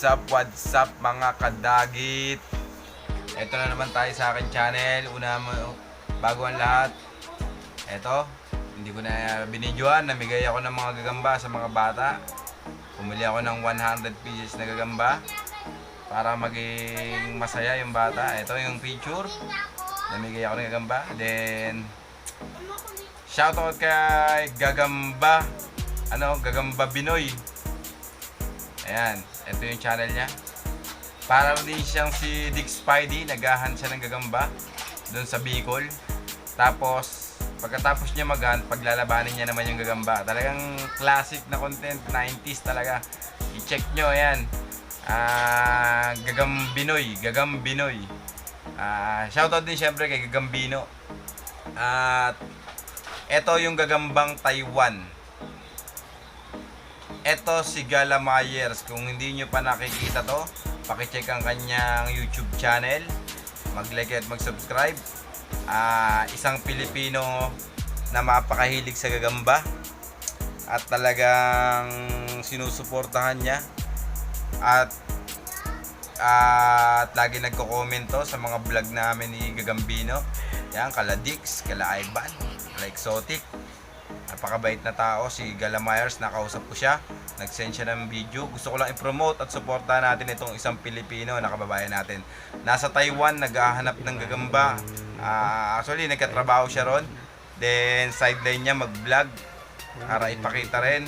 What's up mga kadagit? Ito na naman tayo sa akin channel. Bago ang lahat, ito, hindi ko na binidyoan. Namigay ako ng mga gagamba sa mga bata. Pumili ako ng 100 pieces na gagamba para maging masaya yung bata. Ito yung picture. Namigay ako ng gagamba. Then, shoutout kay Gagamba. Gagamba Binoy. Ayan, ito yung channel niya. Para din siyang si Dick Spidey, naghahan siya ng gagamba doon sa Bicol. Tapos, pagkatapos niya maghan, paglalabanin niya naman yung gagamba. Talagang classic na content, 90s talaga. I-check nyo, ayan. Gagambinoy. Shoutout din syempre kay Gagambino. At ito yung gagambang Taiwan. Ito si Gala Myers. Kung hindi nyo pa nakikita to, pakicheck ang kanyang YouTube channel. Mag-like at mag-subscribe. Isang Pilipino na mapakahilig sa gagamba. At talagang sinusuportahan niya. At lagi nagko-commento sa mga vlog namin ni Gagambino. Yan, kala Dix, kala Ivan, kala Exotic. Napakabait na tao si Gala Myers, nakausap ko siya, nag-send siya ng video. Gusto ko lang i-promote at suportahan natin itong isang Pilipino na kababayan natin. Nasa Taiwan, naghahanap ng gagamba. Actually, nagkatrabaho siya ron. Then, sideline niya mag-vlog para ipakita rin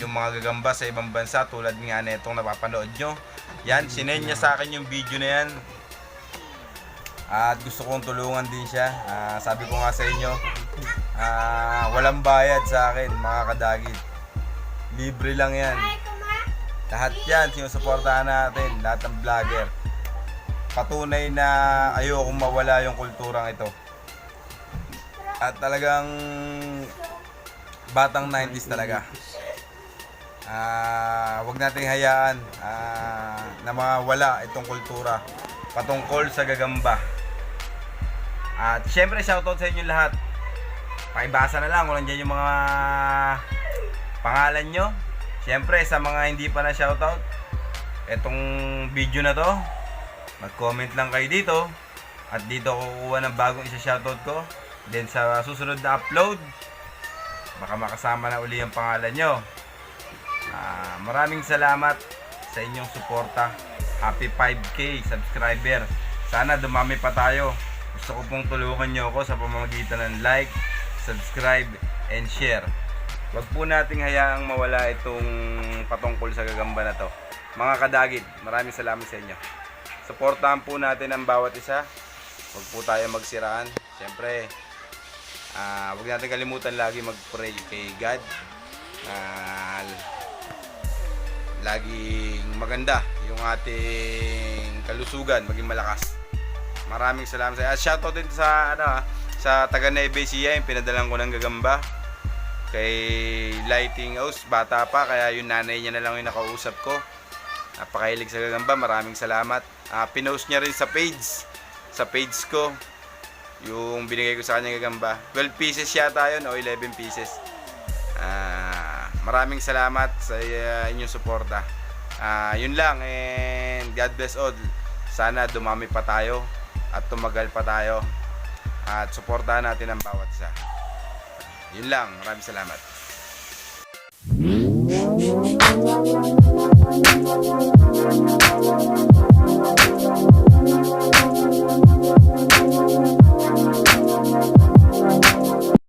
yung mga gagamba sa ibang bansa tulad nga na itong napapanood nyo. Yan, sinend niya sa akin yung video na yan. At gusto kong tulungan din siya. Sabi ko nga sa inyo, walang bayad sa akin mga kadagit. Libre lang yan. Lahat yan, sinusuportahan natin, lahat ng vlogger. Patunay na ayokong mawala yung kulturang ito. At talagang batang 90s talaga. Wag nating hayaan na mawala itong kultura patungkol sa gagamba. At syempre shoutout sa inyo lahat. Pakibasa na lang kung nandiyan yung mga pangalan nyo. Syempre sa mga hindi pa na shoutout, etong video na to, mag-comment lang kayo dito. At dito ako kukuha ng bagong isa-shoutout ko. Then sa susunod na upload, baka makasama na uli ang pangalan nyo. Maraming salamat sa inyong suporta. Happy 5K subscriber. Sana dumami pa tayo. Gusto ko pong tulungan nyo ako sa pamamagitan ng like, subscribe, and share. Huwag po nating hayaang mawala itong patungkol sa gagamba na to. Mga kadagit, maraming salamat sa inyo. Suportahan po natin ang bawat isa. Huwag po tayo magsiraan. Siyempre, huwag natin kalimutan lagi mag-pray kay God. Laging maganda yung ating kalusugan, maging malakas. Maraming salamat sa inyo. At shoutout din sa taga Nueva Ecija, yung pinadalan ko ng gagamba kay Lighting House, bata pa, kaya yung nanay niya na lang yung nakausap ko. Napakahilig sa gagamba, maraming salamat. Pinost niya rin sa page ko yung binigay ko sa kanya gagamba. 12 pieces yata yun o 11 pieces. Maraming salamat sa inyong suporta. Yun lang, and God bless all. Sana dumami pa tayo at tumagal pa tayo at suportahan natin ang bawat isa. Yun lang, maraming salamat.